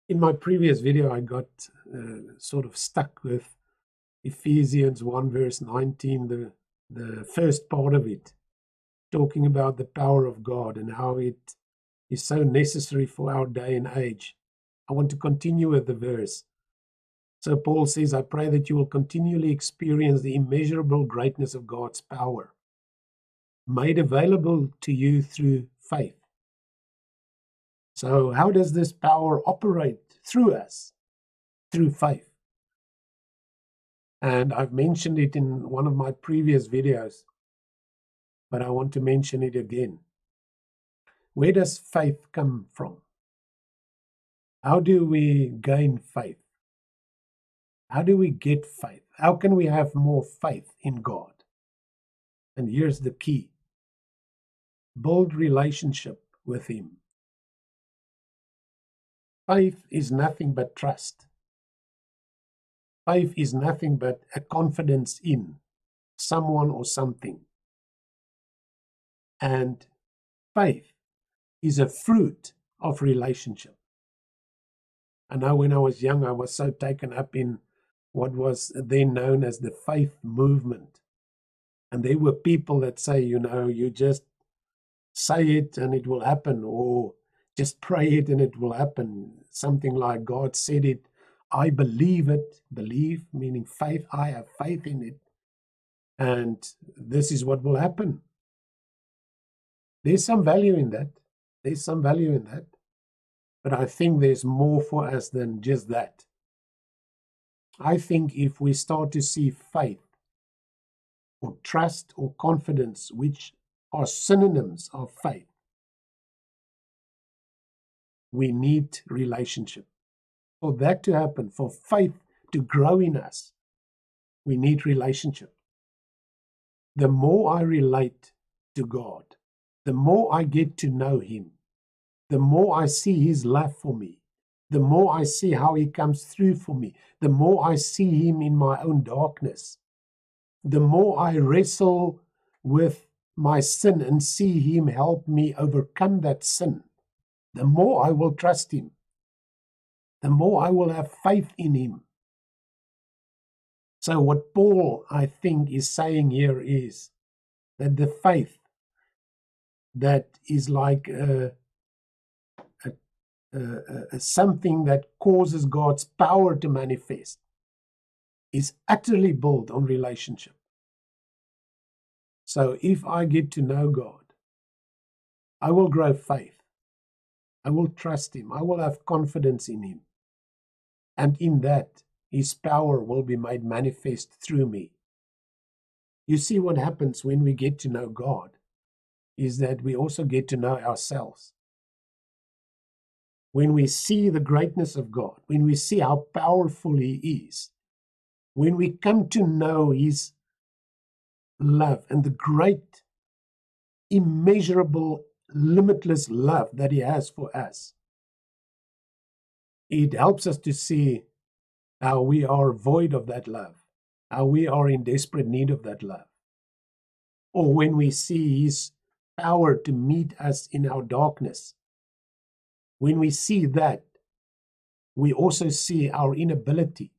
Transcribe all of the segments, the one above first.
In my previous video, I got sort of stuck with Ephesians 1 verse 19, the first part of it, talking about the power of God and how it is so necessary for our day and age. I want to continue with the verse. So Paul says, I pray that you will continually experience the immeasurable greatness of God's power, made available to you through faith. So how does this power operate through us? Through faith. And I've mentioned it in one of my previous videos, but I want to mention it again. Where does faith come from? How do we gain faith? How do we get faith? How can we have more faith in God? And here's the key. Build relationship with Him. Faith is nothing but trust. Faith is nothing but a confidence in someone or something. And faith is a fruit of relationship. I know when I was young, I was so taken up in what was then known as the faith movement. And there were people that say, you just say it and it will happen, or just pray it and it will happen. Something like God said it, I believe it. Believe meaning faith. I have faith in it. And this is what will happen. There's some value in that. But I think there's more for us than just that. I think if we start to see faith or trust or confidence, which are synonyms of faith, we need relationship. For that to happen, for faith to grow in us, we need relationship. The more I relate to God, the more I get to know Him, the more I see His love for me, the more I see how He comes through for me, the more I see Him in my own darkness, the more I wrestle with my sin and see Him help me overcome that sin, the more I will trust Him, the more I will have faith in Him. So what Paul, I think, is saying here is that the faith that is like something that causes God's power to manifest is utterly built on relationship. So if I get to know God, I will grow faith. I will trust Him. I will have confidence in Him. And in that, His power will be made manifest through me. You see, what happens when we get to know God is that we also get to know ourselves. When we see the greatness of God, when we see how powerful He is, when we come to know His love and the great, immeasurable, limitless love that He has for us, it helps us to see how we are void of that love, how we are in desperate need of that love. Or when we see His power to meet us in our darkness, when we see that, we also see our inability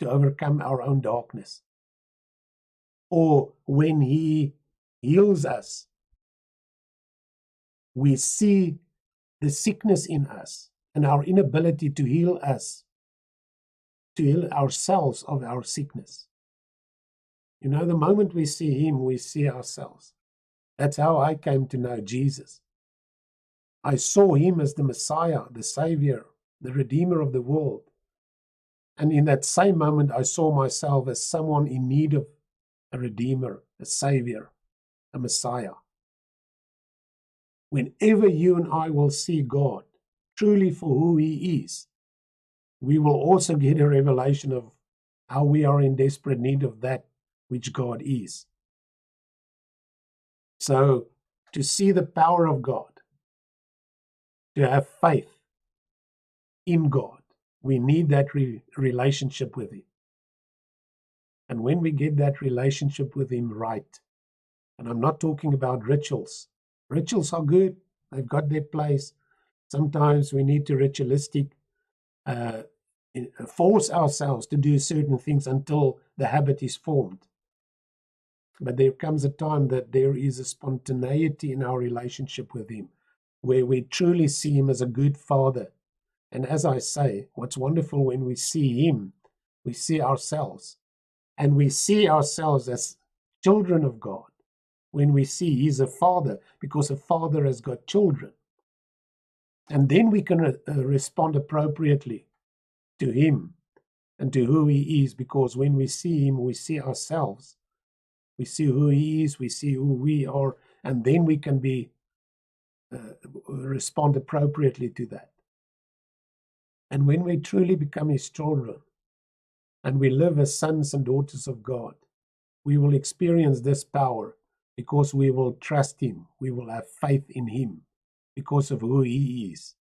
to overcome our own darkness. Or when He heals us, we see the sickness in us and our inability to heal us, to heal ourselves of our sickness. The moment we see Him, we see ourselves. That's how I came to know Jesus. I saw Him as the Messiah, the Savior, the Redeemer of the world. And in that same moment, I saw myself as someone in need of a Redeemer, a Savior, a Messiah. Whenever you and I will see God truly for who He is, we will also get a revelation of how we are in desperate need of that which God is. So, to see the power of God, to have faith in God, we need that relationship with Him. And when we get that relationship with Him right, and I'm not talking about rituals. Rituals are good. They've got their place. Sometimes we need to ritualistic uh, force ourselves to do certain things until the habit is formed. But there comes a time that there is a spontaneity in our relationship with Him, where we truly see Him as a good Father. And as I say, what's wonderful when we see Him, we see ourselves. And we see ourselves as children of God. When we see He's a Father, because a father has got children. And then we can respond appropriately to Him and to who He is, because when we see Him, we see ourselves. We see who He is, we see who we are, and then we can respond appropriately to that. And when we truly become His children, and we live as sons and daughters of God, we will experience this power because we will trust Him. We will have faith in Him because of who He is.